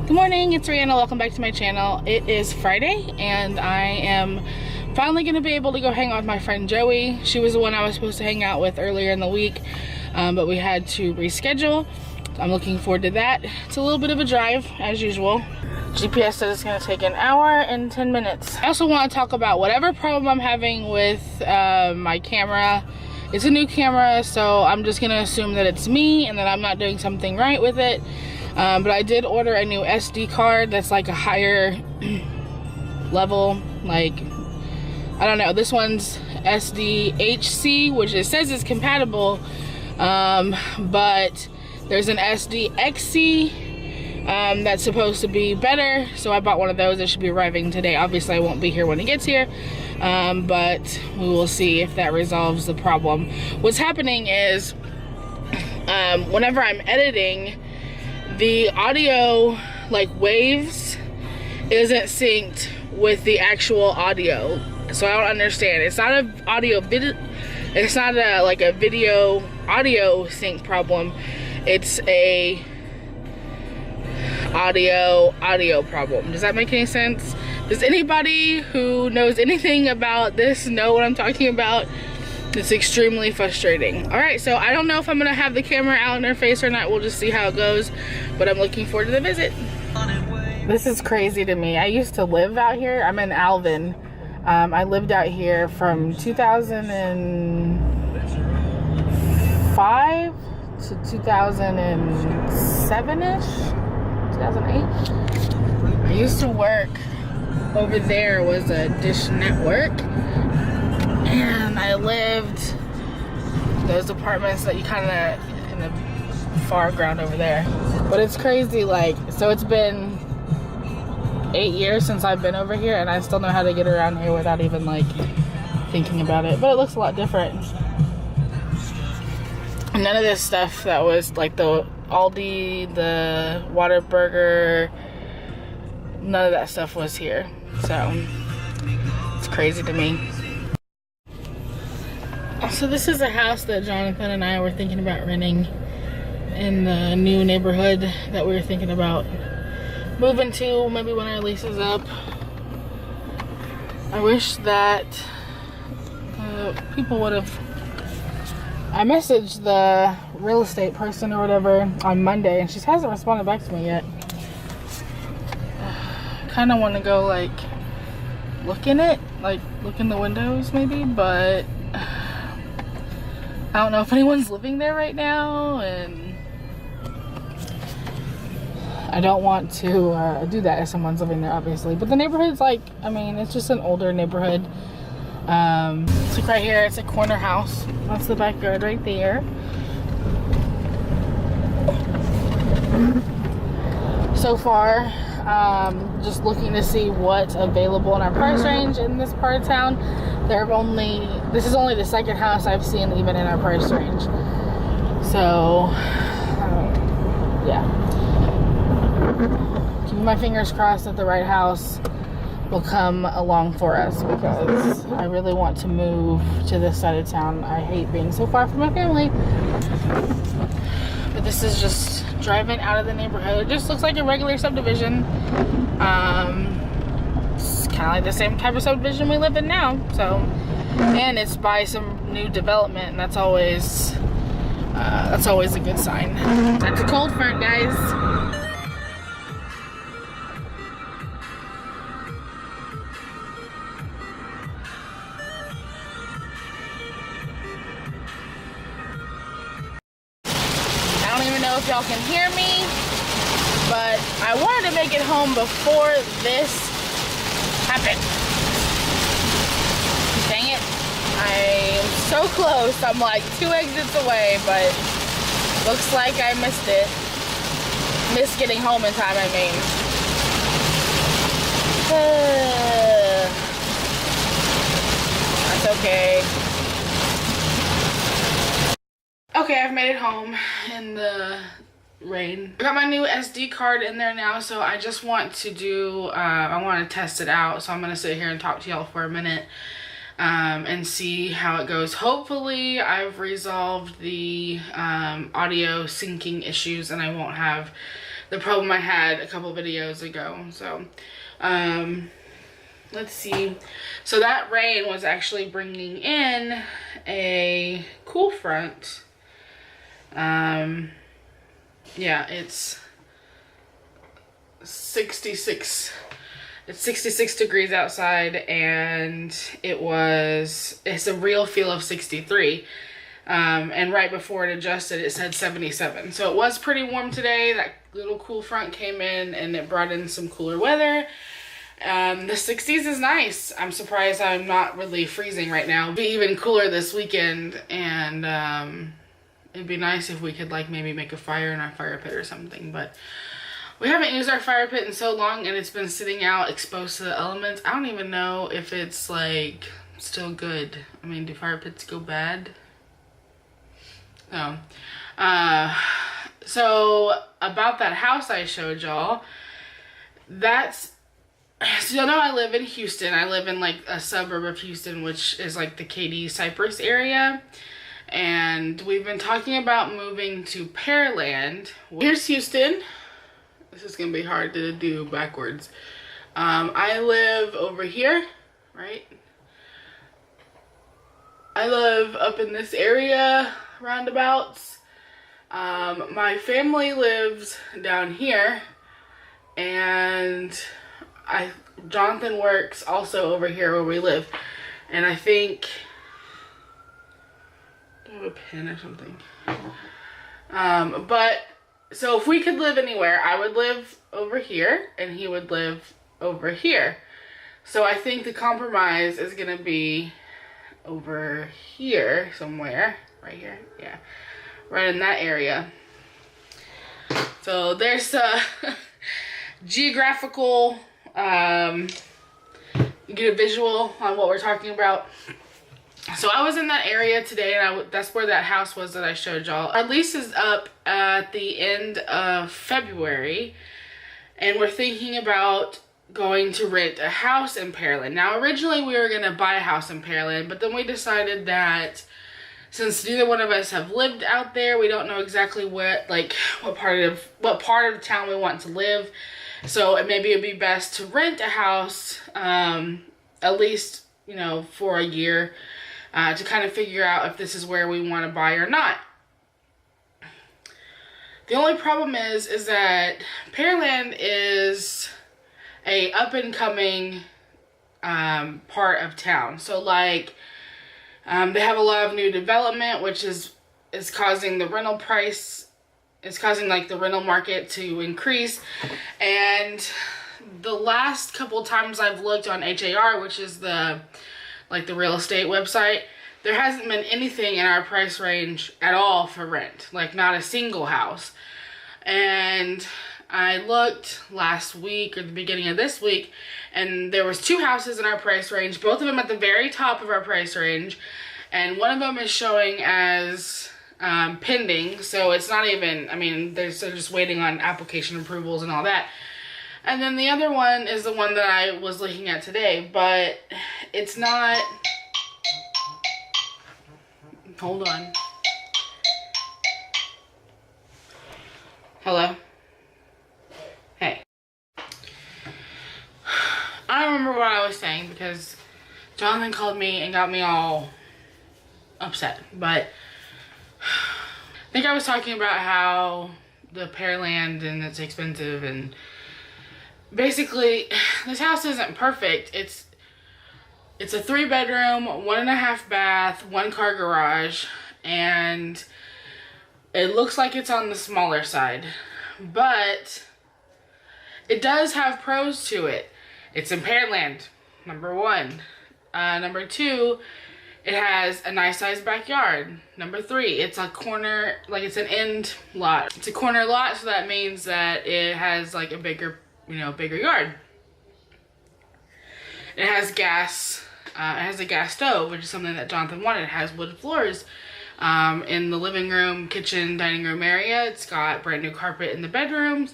Good morning, it's Rihanna. Welcome back to my channel. It is Friday and I am finally going to be able to go hang out with my friend Joey. She was the one I was supposed to hang out with earlier in the week, but we had to reschedule. I'm looking forward to that. It's a little bit of a drive as usual. GPS says it's going to take an hour and 10 minutes. I also want to talk about whatever problem I'm having with my camera. It's a new camera, so I'm just going to assume that it's me and that I'm not doing something right with it. But I did order a new SD card that's like a higher level, like, I don't know, this one's SDHC, which it says is compatible, but there's an SDXC that's supposed to be better, so I bought one of those. It should be arriving today. Obviously I won't be here when it gets here, but we will see if that resolves the problem. What's happening is whenever I'm editing, the audio, like waves, isn't synced with the actual audio. So I don't understand. It's not a audio video. It's not a like a video audio sync problem. It's a audio problem. Does that make any sense? Does anybody who knows anything about this know what I'm talking about? It's extremely frustrating. All right, so I don't know if I'm gonna have the camera out in her face or not. We'll just see how it goes, but I'm looking forward to the visit. This is crazy to me. I used to live out here. I'm in Alvin. I lived out here from 2005 to 2007-ish, 2008. I used to work over there, was a Dish Network. And I lived those apartments that you kind of in the far ground over there. But it's crazy, like, so it's been 8 years since I've been over here and I still know how to get around here without even like thinking about it. But it looks a lot different. And none of this stuff that was like the Aldi, the Whataburger, none of that stuff was here. So it's crazy to me. So this is a house that Jonathan and I were thinking about renting in the new neighborhood that we were thinking about moving to, maybe when our lease is up. I wish that people would have... I messaged the real estate person or whatever on Monday and she hasn't responded back to me yet. I kind of want to go like look in it, like look in the windows maybe, but I don't know if anyone's living there right now, and I don't want to do that if someone's living there, obviously. But the neighborhood's like, I mean, it's just an older neighborhood. It's like right here, it's a corner house. That's the backyard right there. So far, just looking to see what's available in our price range in this part of town. This is only the second house I've seen even in our price range. So, yeah. Keeping my fingers crossed that the right house will come along for us because I really want to move to this side of town. I hate being so far from my family. But this is just driving out of the neighborhood. It just looks like a regular subdivision. It's kind of like the same type of subdivision we live in now. So, and it's by some new development, and that's always a good sign. That's a cold front, guys. I don't even know if y'all can hear me, but I wanted to make it home before this happened. Dang it. I'm so close. I'm like 2 exits away, but looks like I missed it. Missed getting home in time, I mean. That's okay. Okay, I've made it home in the rain. I got my new SD card in there now, so I just want to do, I want to test it out. So I'm going to sit here and talk to y'all for a minute and see how it goes. Hopefully I've resolved the audio syncing issues and I won't have the problem I had a couple videos ago. So let's see. So that rain was actually bringing in a cool front. Yeah, it's 66. It's 66 degrees outside, and it's a real feel of 63. And right before it adjusted, it said 77. So it was pretty warm today. That little cool front came in and it brought in some cooler weather. The 60s is nice. I'm surprised I'm not really freezing right now. It'll be even cooler this weekend, and it'd be nice if we could like maybe make a fire in our fire pit or something, but we haven't used our fire pit in so long, and it's been sitting out exposed to the elements. I don't even know if it's like still good. I mean, do fire pits go bad? No. So about that house I showed y'all, so you know I live in Houston. I live in like a suburb of Houston, which is like the Katy Cypress area. And we've been talking about moving to Pearland. Here's Houston. This is gonna be hard to do backwards. I live over here, right? I live up in this area, roundabouts. My family lives down here, and Jonathan works also over here where we live. And I think, do I have a pen or something? But so if we could live anywhere, I would live over here and he would live over here. So I think the compromise is gonna be over here somewhere. Right here, yeah. Right in that area. So there's a geographical, you get a visual on what we're talking about. So I was in that area today, and that's where that house was that I showed y'all. Our lease is up at the end of February, and we're thinking about going to rent a house in Pearland. Now, originally we were gonna buy a house in Pearland, but then we decided that since neither one of us have lived out there, we don't know exactly what part of town we want to live. So maybe it'd be best to rent a house, at least, you know, for a year. To kind of figure out if this is where we want to buy or not. The only problem is that Pearland is a up-and-coming part of town. So like they have a lot of new development, which is causing the rental price, it's causing like the rental market to increase. And the last couple times I've looked on HAR, which is the real estate website, there hasn't been anything in our price range at all for rent, like not a single house. And I looked last week or the beginning of this week, and there was 2 houses in our price range, both of them at the very top of our price range, and one of them is showing as pending, so it's not even, I mean, they're just waiting on application approvals and all that. And then the other one is the one that I was looking at today, but it's not, hold on. Hello? Hey. I don't remember what I was saying because Jonathan called me and got me all upset, but I think I was talking about how the Pearland and it's expensive, and basically this house isn't perfect. It's a 3-bedroom, 1.5 bath, 1-car garage, and it looks like it's on the smaller side, but it does have pros to it. It's in Pearland, number 1. Number 2, it has a nice sized backyard. Number 3, it's a corner, like it's an end lot. It's a corner lot, so that means that it has like a bigger, bigger yard. It has gas. It has a gas stove, which is something that Jonathan wanted. It has wood floors in the living room, kitchen, dining room area. It's got brand new carpet in the bedrooms.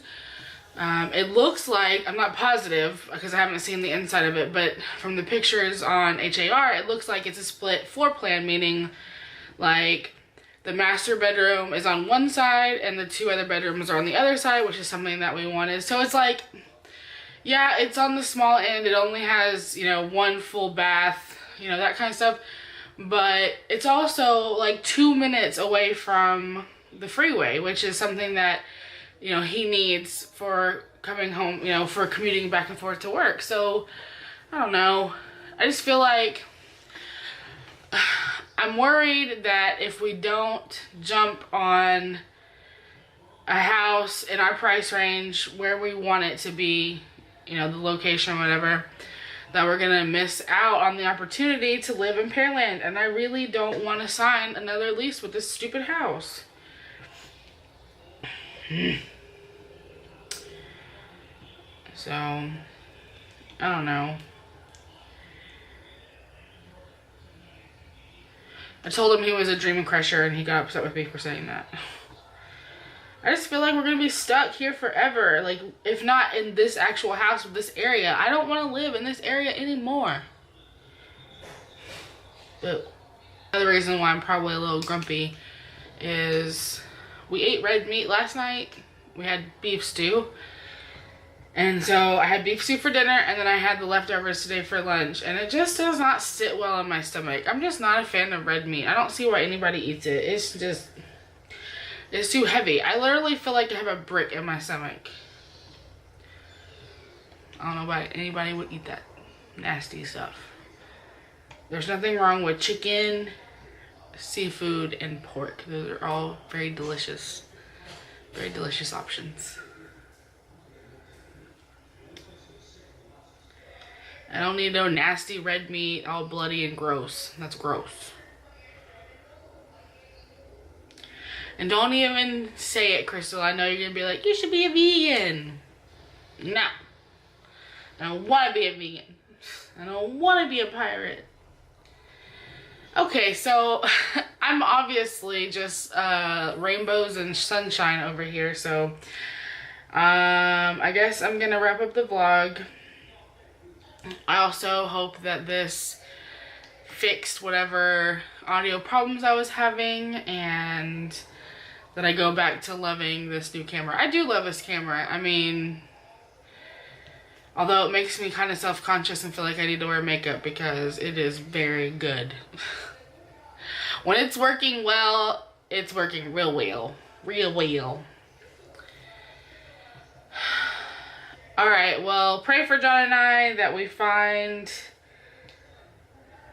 It looks like, I'm not positive because I haven't seen the inside of it, but from the pictures on HAR, it looks like it's a split floor plan, meaning like the master bedroom is on one side and the 2 other bedrooms are on the other side, which is something that we wanted. So it's like, yeah, it's on the small end. It only has, you know, 1 full bath, you know, that kind of stuff. But it's also like 2 minutes away from the freeway, which is something that, you know, he needs for coming home, you know, for commuting back and forth to work. So, I don't know. I just feel like I'm worried that if we don't jump on a house in our price range where we want it to be, you know, the location, whatever, that we're gonna miss out on the opportunity to live in Pearland. And I really don't want to sign another lease with this stupid house. So, I don't know. I told him he was a dream crusher and he got upset with me for saying that. I just feel like we're going to be stuck here forever. Like, if not in this actual house with this area. I don't want to live in this area anymore. But another reason why I'm probably a little grumpy is we ate red meat last night. We had beef stew. And so I had beef stew for dinner, and then I had the leftovers today for lunch. And it just does not sit well in my stomach. I'm just not a fan of red meat. I don't see why anybody eats it. It's just, it's too heavy. I literally feel like I have a brick in my stomach. I don't know why anybody would eat that nasty stuff. There's nothing wrong with chicken, seafood, and pork. Those are all very delicious options. I don't need no nasty red meat, all bloody and gross. That's gross. And don't even say it, Crystal. I know you're gonna be like, you should be a vegan. No. I don't want to be a vegan. I don't want to be a pirate. Okay, so I'm obviously just rainbows and sunshine over here. So I guess I'm gonna wrap up the vlog. I also hope that this fixed whatever audio problems I was having and that I go back to loving this new camera. I do love this camera. I mean, although it makes me kind of self-conscious and feel like I need to wear makeup because it is very good. When it's working well, it's working real well. Real well. Alright, well, pray for John and I that we find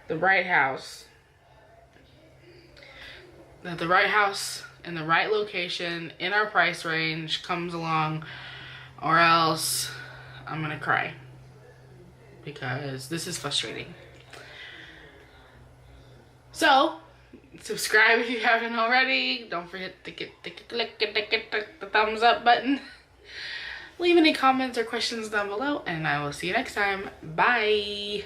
the right house. That the right house in the right location in our price range comes along, or else I'm gonna cry. Because this is frustrating. So, subscribe if you haven't already. Don't forget to click the thumbs up button. Leave any comments or questions down below, and I will see you next time. Bye!